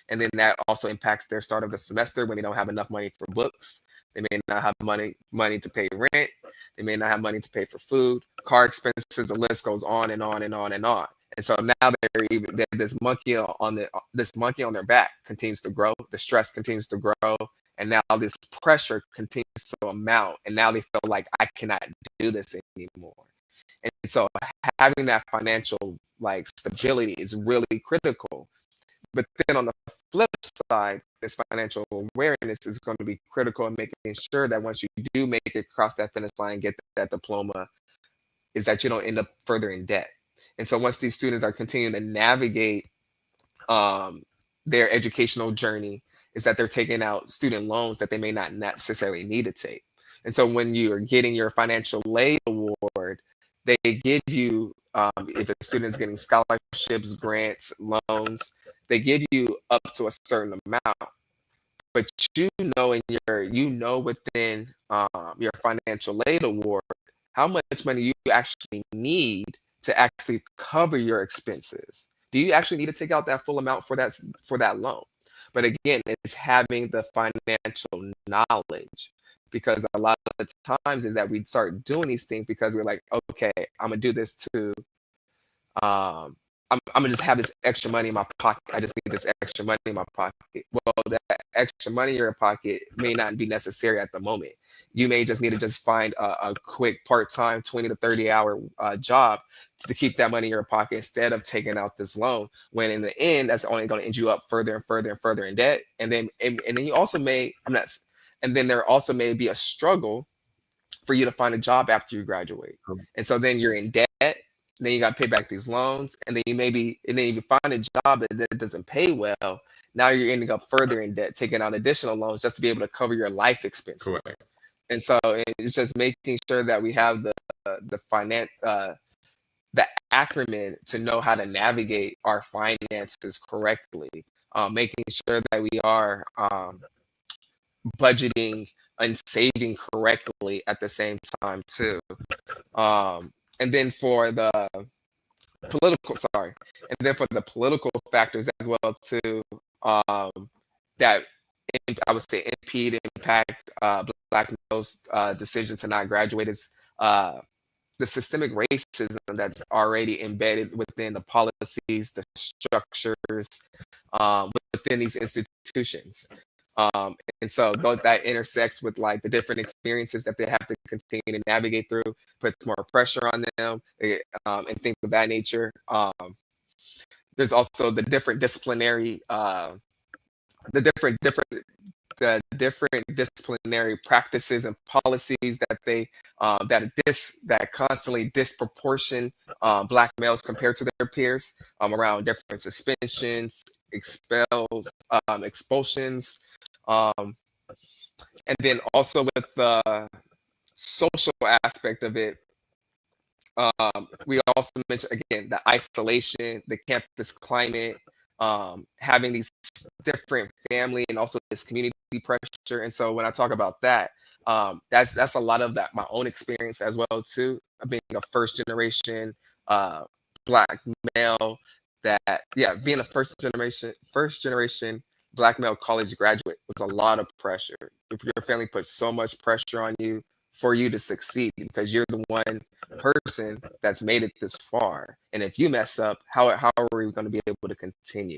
And then that also impacts their start of the semester when they don't have enough money for books. They may not have money to pay rent. They may not have money to pay for food, car expenses. The list goes on and on and on and on. And so now this monkey on their back continues to grow. The stress continues to grow, and now this pressure continues to amount. And now they feel like I cannot do this anymore. And so having that financial stability is really critical. But then on the flip side, this financial awareness is going to be critical in making sure that once you do make it across that finish line, get that diploma, is that you don't end up further in debt. And so once these students are continuing to navigate their educational journey, is that they're taking out student loans that they may not necessarily need to take. And so when you're getting your financial aid award, they give you, if a student's getting scholarships, grants, loans, they give you up to a certain amount, but within your financial aid award how much money you actually need to actually cover your expenses. Do you actually need to take out that full amount for that loan? But again, it's having the financial knowledge, because a lot of the times is that we start doing these things because we're like, okay, I'm gonna do this to I'm gonna just have this extra money in my pocket. I just need this extra money in my pocket. Well, that extra money in your pocket may not be necessary at the moment. You may just need to just find a quick part-time 20 to 30 hour job to keep that money in your pocket instead of taking out this loan, when in the end that's only going to end you up further and further and further in debt. And then you also there also may be a struggle for you to find a job after you graduate. And so then you're in debt. Then you got to pay back these loans, and then if you find a job that doesn't pay well, now you're ending up further in debt, taking out additional loans just to be able to cover your life expenses. Correct. And so it's just making sure that we have the acumen to know how to navigate our finances correctly, making sure that we are budgeting and saving correctly at the same time too. And then for the political factors as well too, that I would say impact Black males' decision to not graduate, is the systemic racism that's already embedded within the policies, the structures within these institutions. And so that intersects with the different experiences that they have to continue to navigate through, puts more pressure on them, and things of that nature. There's also the different disciplinary, the different disciplinary practices and policies that that constantly disproportion Black males compared to their peers, around different suspensions, expulsions. And then also with the social aspect of it, we also mentioned again the isolation, the campus climate, having these different family and also this community pressure. And so when I talk about that, that's a lot of that my own experience as well too, being a first generation black male. That being a first generation black male college graduate was a lot of pressure. If your family puts so much pressure on you for you to succeed because you're the one person that's made it this far, and if you mess up, how are we going to be able to continue?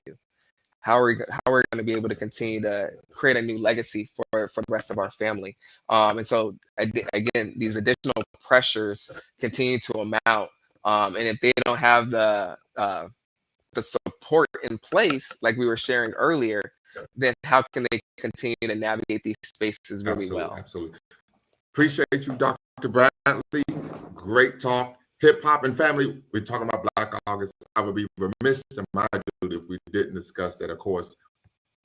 How are we going to be able to continue to create a new legacy for the rest of our family? And so again, these additional pressures continue to amount, and if they don't have the support in place, like we were sharing earlier, then how can they continue to navigate these spaces really well? Absolutely. Appreciate you, Dr. Bradley. Great talk. Hip hop and family. We're talking about Black August. I would be remiss in my duty if we didn't discuss that. Of course,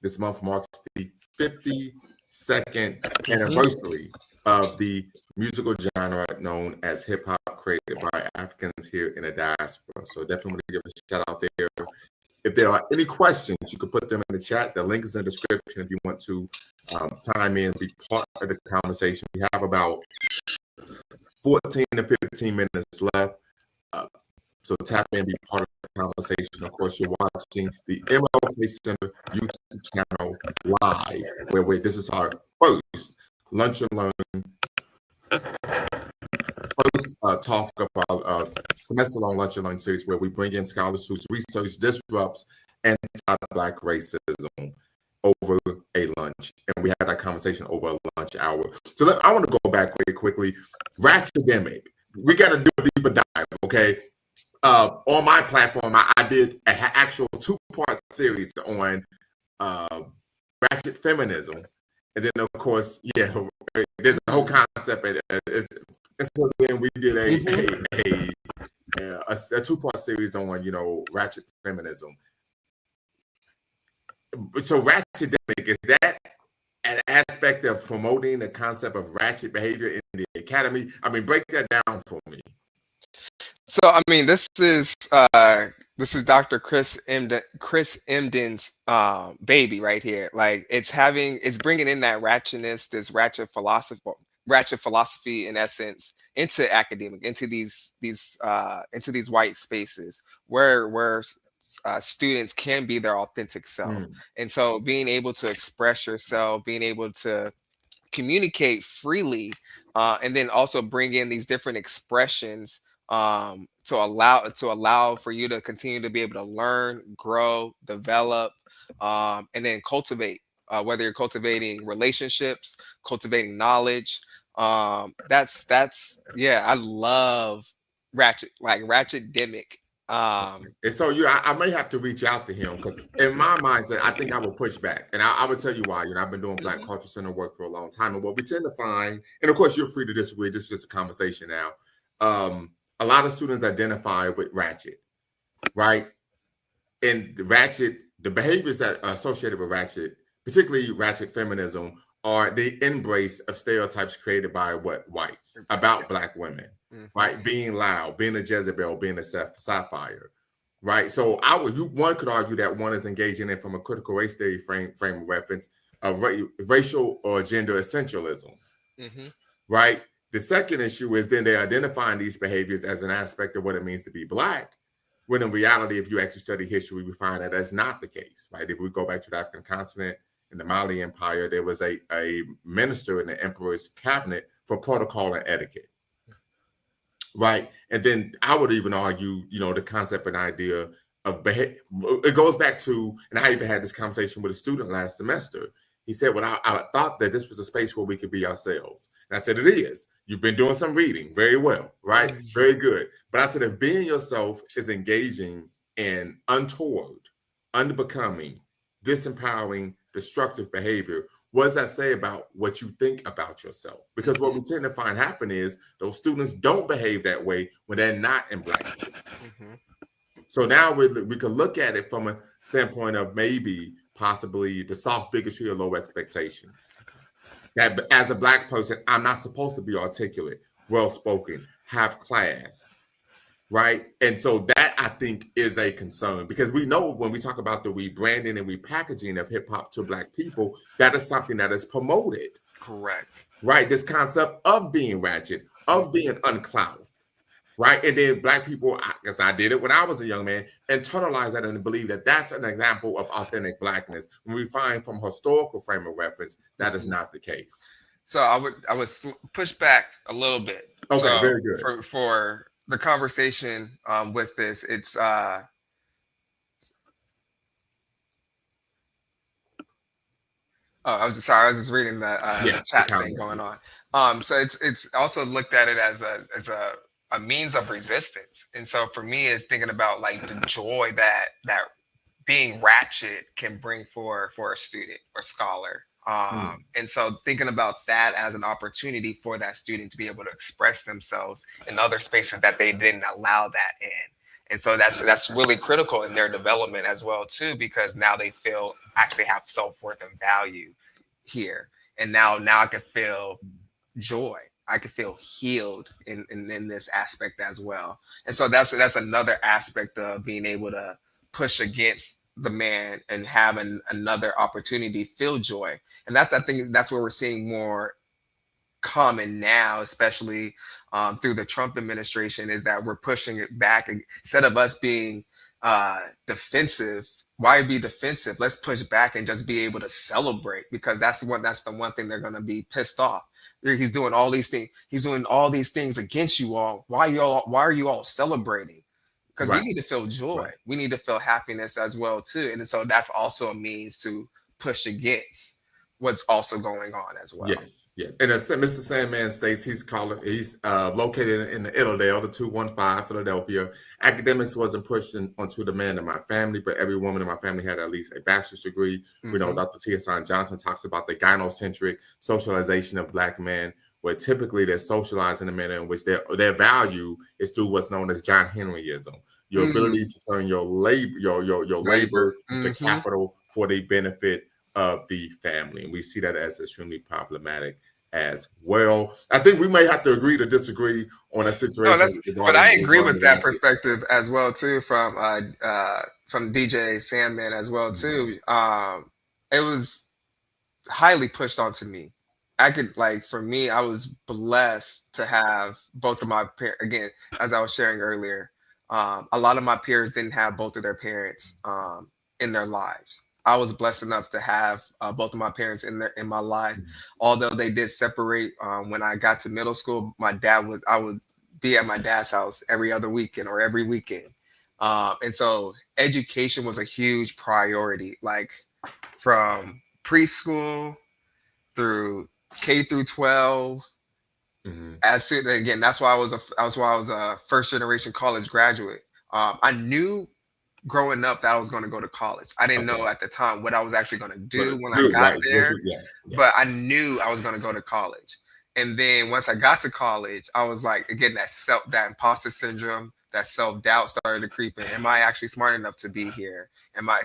this month marks the 52nd anniversary of the musical genre known as hip hop, created by Africans here in the diaspora. So definitely want to give a shout out there. If there are any questions, you can put them in the chat. The link is in the description if you want to chime in and be part of the conversation. We have about 14 to 15 minutes left. So tap in, be part of the conversation. Of course, you're watching the MLK Center YouTube channel live, where this is our first Lunch and Learn, first talk about semester-long Lunch and Learn series, where we bring in scholars whose research disrupts anti-Black racism over a lunch. And we had that conversation over a lunch hour. So I want to go back very quickly. Ratchetdemic. We got to do a deeper dive, okay? On my platform, I did an actual 2-part series on ratchet feminism. And then, of course, there's a whole concept. And so then we did a 2-part series on, ratchet feminism. So ratchetdemic, is that an aspect of promoting the concept of ratchet behavior in the academy? I mean, break that down for me. So, I mean, this is Dr. Chris Emden's baby right here. Like, it's bringing in that ratchetness, this ratchet philosophy in essence into academic, into these white spaces where students can be their authentic self. And so being able to express yourself, being able to communicate freely, and then also bring in these different expressions to allow for you to continue to be able to learn, grow, develop, and then cultivate, whether you're cultivating relationships, cultivating knowledge. I love ratchetdemic. And so I may have to reach out to him, because in my mindset, I think I will push back. And I would tell you why. I've been doing Black Culture Center work for a long time. And what we tend to find, and of course, you're free to disagree, this is just a conversation now. A lot of students identify with ratchet, right? And the behaviors that are associated with ratchet, particularly ratchet feminism, are the embrace of stereotypes created by whites about Black women, right? Being loud, being a Jezebel, being a sapphire, right? So one could argue that one is engaging in, from a critical race theory frame of reference, racial or gender essentialism, right? The second issue is then they're identifying these behaviors as an aspect of what it means to be Black, when in reality, if you actually study history, we find that that's not the case, right? If we go back to the African continent, in the Mali Empire, there was a minister in the emperor's cabinet for protocol and etiquette, right? And then I would even argue, the concept and idea of behavior, it goes back to, and I even had this conversation with a student last semester. He said, well, I thought that this was a space where we could be ourselves. And I said, it is. You've been doing some reading. Very well, right? Very good. But I said, if being yourself is engaging in untoward, unbecoming, disempowering, destructive behavior, what does that say about what you think about yourself? Because what we tend to find happen is those students don't behave that way when they're not in Black schools. So now we can look at it from a standpoint of possibly the soft bigotry or low expectations. That as a Black person, I'm not supposed to be articulate, well-spoken, have class, right? And so that I think is a concern because we know when we talk about the rebranding and repackaging of hip hop to Black people, that is something that is promoted, Correct. right? This concept of being ratchet, of being unclouded, right? And then Black people, because I did it when I was a young man, internalize that and believe that that's an example of authentic Blackness. When we find from historical frame of reference, that is not the case. So I would push back a little bit. Okay, So very good. For the conversation with this, it's I was just reading the chat thing going on. So it's also looked at it as a means of resistance, and so for me, it's thinking about like the joy that being ratchet can bring for a student or scholar. And so thinking about that as an opportunity for that student to be able to express themselves in other spaces that they didn't allow that in. And so that's really critical in their development as well too, because now they feel actually have self-worth and value here. And now I can feel joy. I can feel healed in this aspect as well. And so that's another aspect of being able to push against the man and having another opportunity to feel joy. And I think that's where we're seeing more common now, especially through the Trump administration, is that we're pushing it back. Instead of us being defensive, why be defensive? Let's push back and just be able to celebrate, because that's the one thing they're going to be pissed off. He's doing all these things. He's doing all these things against you all. Why are you all celebrating? Because we need to feel joy. Right. We need to feel happiness as well too. And so that's also a means to push against what's also going on as well. Yes. And as Mr. Sandman states, he's located in the Iredell, the 215, Philadelphia. Academics wasn't pushed onto the man in my family, but every woman in my family had at least a bachelor's degree. We know Dr. Tia Johnson talks about the gynocentric socialization of Black men, where typically they're socialized in a manner in which their value is through what's known as John Henryism. Your ability to turn your labor into capital for the benefit of the family. And we see that as extremely problematic as well. I think we may have to agree to disagree on a situation. But I agree with that perspective as well too, from DJ Sandman as well too. It was highly pushed onto me. For me, I was blessed to have both of my parents. Again, as I was sharing earlier, a lot of my peers didn't have both of their parents in their lives. I was blessed enough to have both of my parents in my life. Although they did separate when I got to middle school, I would be at my dad's house every other weekend or every weekend. And so education was a huge priority, like from preschool through K through 12. Again, that's why I was a first generation college graduate. I knew growing up that I was going to go to college. I didn't know at the time what I was actually going to do when I got there, but I knew I was going to go to college. And then once I got to college, I was like, again, that imposter syndrome, that self-doubt started to creep in. Am I actually smart enough to be here? Am I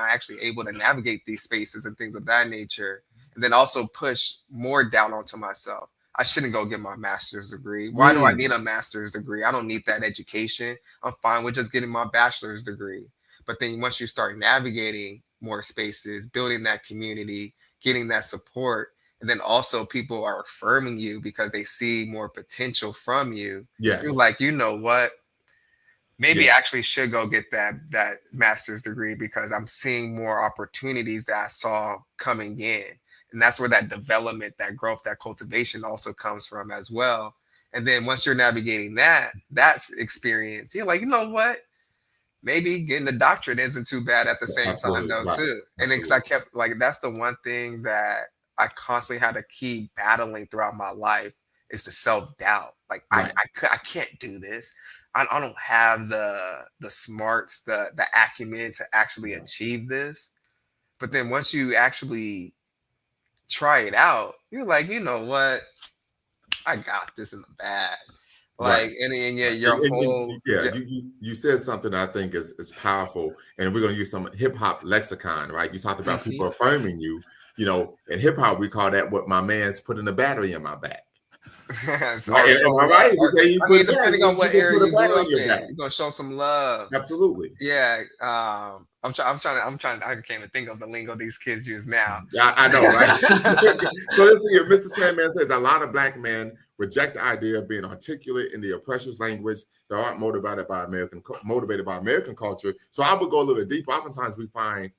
actually able to navigate these spaces and things of that nature? And then also push more doubt onto myself. I shouldn't go get my master's degree. Why do I need a master's degree? I don't need that education. I'm fine with just getting my bachelor's degree. But then once you start navigating more spaces, building that community, getting that support, and then also people are affirming you because they see more potential from you. Yes. You're like, you know what? Maybe I actually should go get that master's degree because I'm seeing more opportunities that I saw coming in. And that's where that development, that growth, that cultivation also comes from as well. And then once you're navigating that's experience, you're like, you know what? Maybe getting a doctorate isn't too bad at the same time though, too. And because I kept that's the one thing that I constantly had to keep battling throughout my life is the self-doubt. Like I can't do this. I don't have the smarts, the acumen to actually achieve this. But then once you actually try it out, you're like, you know what? I got this in the bag. You said something I think is powerful, and we're going to use some hip hop lexicon, right? You talked about people affirming you. You know, in hip hop, we call that what my man's putting a battery in my back. So, Right? Am I right? You say you I put mean, it back, depending on you what can put area it you back grew on up your in, back. you're gonna show some love. Absolutely. Yeah, I'm trying. I can't even think of the lingo these kids use now. Yeah, I know, right? So let's see. If Mr. Sandman says a lot of black men reject the idea of being articulate in the oppressor's language. They aren't motivated by American culture. So I would go a little deeper. Oftentimes we find,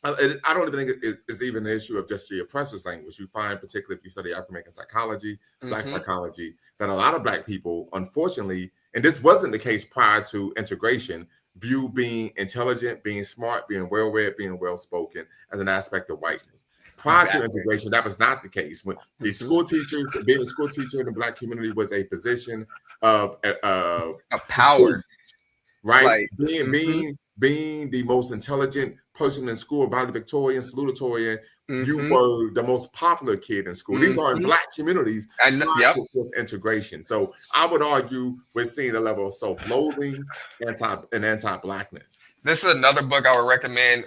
I don't even think it's even an issue of just the oppressor's language. You find, particularly if you study African American psychology, Black psychology, that a lot of Black people, unfortunately, and this wasn't the case prior to integration, view being intelligent, being smart, being well-read, being well-spoken as an aspect of whiteness. Prior to integration, that was not the case. When the school teachers, being a school teacher in the Black community was a position of A power, right? like Being the most intelligent person in school, valedictorian, salutatorian, you mm-hmm. were the most popular kid in school. These are in Black communities. I know, yep. This integration. So I would argue we're seeing a level of self-loathing, anti-Blackness. This is another book I would recommend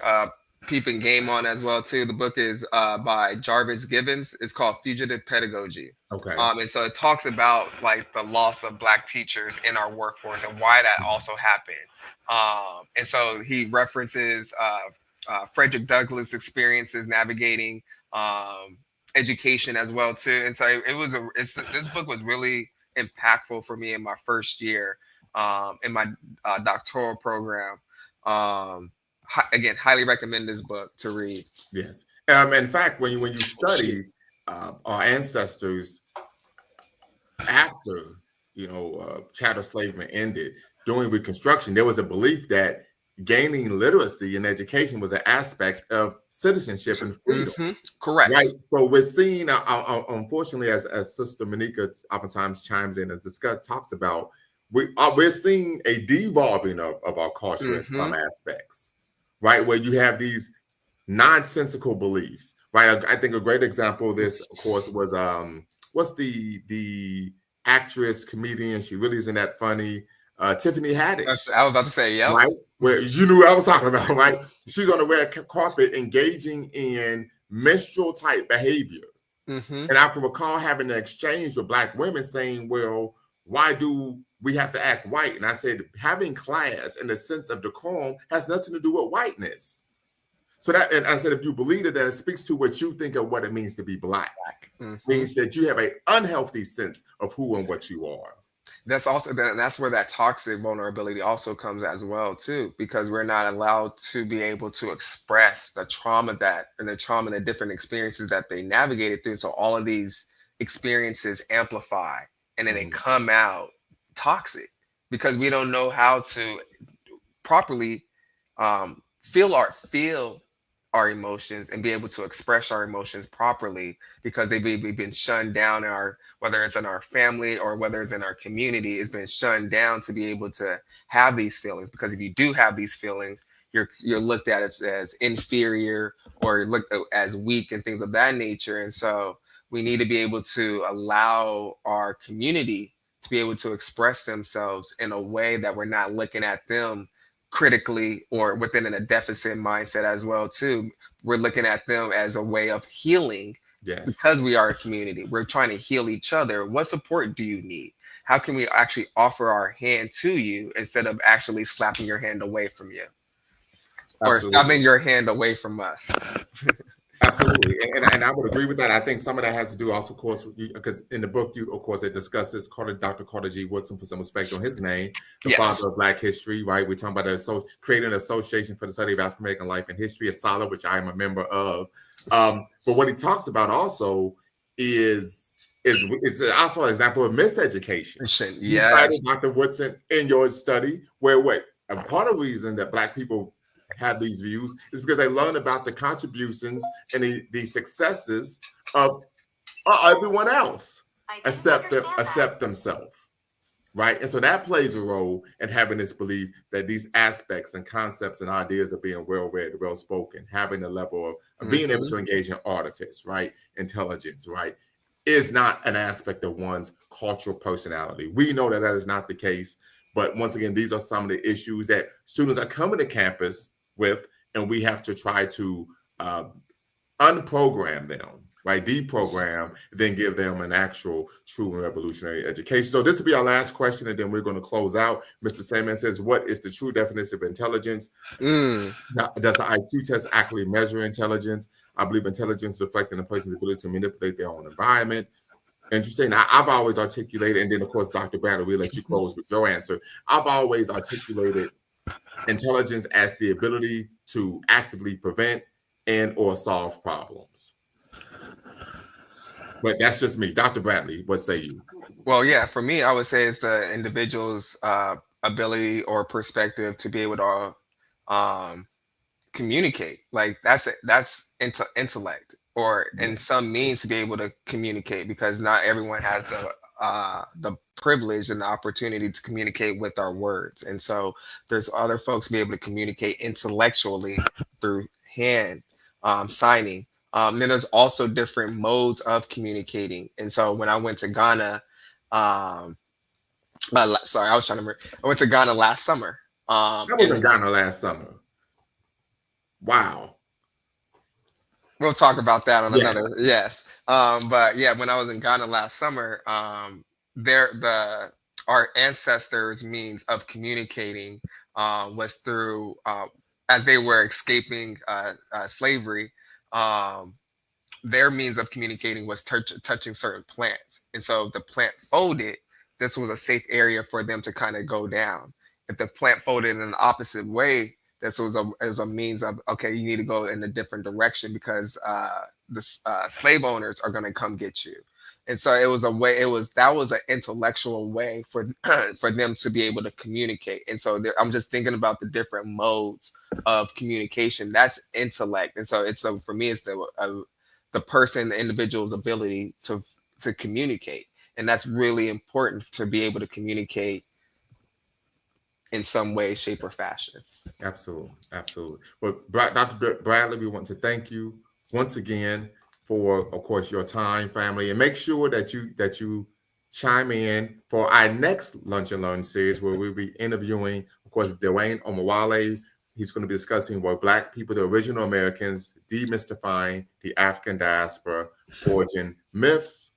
peeping game on as well too. The book is by Jarvis Givens. It's called Fugitive Pedagogy. Okay. And so it talks about like the loss of Black teachers in our workforce and why that also happened. And so he references Frederick Douglass' experiences navigating education as well too. And so this book was really impactful for me in my first year in my doctoral program. Again, highly recommend this book to read. Yes. In fact, when you study our ancestors after chattel enslavement ended, during Reconstruction, there was a belief that gaining literacy and education was an aspect of citizenship and freedom. Correct. Right. So we're seeing, unfortunately, as Sister Monica oftentimes chimes in, talks about, we're seeing a devolving of our culture in some aspects, right? Where you have these nonsensical beliefs, right? I think a great example of this, of course, was what's the actress, comedian? She really isn't that funny. Tiffany Haddish. I was about to say, yeah. Right? Where you knew what I was talking about, right? She's on the red carpet engaging in menstrual type behavior. And I can recall having an exchange with Black women saying, well, why do we have to act white? And I said, having class and the sense of decorum has nothing to do with whiteness. So and I said, if you believe it, then it speaks to what you think of what it means to be Black. Means that you have an unhealthy sense of who and what you are. That's where that toxic vulnerability also comes as well too, because we're not allowed to be able to express the trauma and the different experiences that they navigated through. So all of these experiences amplify and then they come out toxic because we don't know how to properly feel our emotions and be able to express our emotions properly because we've been shunned down whether it's in our family or whether it's in our community, it's been shunned down to be able to have these feelings. Because if you do have these feelings, you're looked at as inferior or looked at as weak and things of that nature. And so we need to be able to allow our community to be able to express themselves in a way that we're not looking at them critically or within a deficit mindset as well too. We're looking at them as a way of healing. Yes. Because we are a community. We're trying to heal each other. What support do you need? How can we actually offer our hand to you instead of actually slapping your hand away from you? Absolutely. Or slapping your hand away from us? Absolutely. And I would agree with that. I think some of that has to do also, of course, because in the book, it discusses Dr. Carter G. Woodson, for some respect on his name, the father of Black history, right? We're talking about creating an association for the study of African American life and history, a scholar, which I am a member of. But what he talks about also is also an example of miseducation. Yes. You cited Dr. Woodson in your study, where a part of the reason that Black people have these views is because they learn about the contributions and the successes of everyone else except themselves, right? And so that plays a role in having this belief that these aspects and concepts and ideas of being well-read, well-spoken, having a level of being able to engage in artifice, right, intelligence, right, is not an aspect of one's cultural personality. We know that is not the case, but once again, these are some of the issues that students are coming to campus with, and we have to try to unprogram them right? Deprogram, then give them an actual true and revolutionary education. So this will be our last question, and then we're going to close out. Mr. Sandman says, what is the true definition of intelligence? Does the IQ test accurately measure intelligence? I believe intelligence reflecting a person's ability to manipulate their own environment. Interesting. I've always articulated, and then of course, Dr. Bradley, we'll let you close with your answer. I've always articulated intelligence as the ability to actively prevent and or solve problems. But that's just me. Dr. Bradley, what say you? Well, yeah, for me, I would say it's the individual's ability or perspective to be able to communicate. Like that's intellect, or in some means to be able to communicate, because not everyone has the privilege and the opportunity to communicate with our words. And so there's other folks be able to communicate intellectually through hand signing. Then there's also different modes of communicating. And so when I went to Ghana, sorry, I was trying to remember. I went to Ghana last summer. I was in Ghana last summer. Wow. We'll talk about that on another. Yes. But yeah, when I was in Ghana last summer, our ancestors' means of communicating was through as they were escaping slavery. Their means of communicating was touching certain plants, and so if the plant folded, this was a safe area for them to kind of go down. If the plant folded in an opposite way, this was a means of, okay, you need to go in a different direction, because the slave owners are going to come get you. And so it was a way. That was an intellectual way for for them to be able to communicate. And so I'm just thinking about the different modes of communication. That's intellect. And so for me, it's the person, the individual's ability to communicate, and that's really important, to be able to communicate in some way, shape, or fashion. Absolutely. Absolutely. Well, Dr. Bradley, we want to thank you once again for, of course, your time, family, and make sure that you chime in for our next Lunch and Learn series, where we'll be interviewing, of course, Dwayne Omawale. He's going to be discussing where Black people, the original Americans, demystifying the African diaspora origin myths.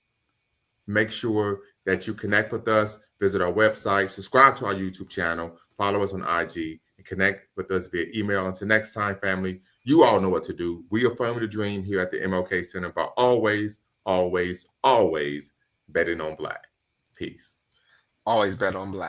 Make sure that you connect with us, visit our website, subscribe to our YouTube channel, follow us on IG, and connect with us via email. Until next time, family, you all know what to do. We affirm the dream here at the MLK Center by always, always, always betting on Black. Peace. Always bet on Black.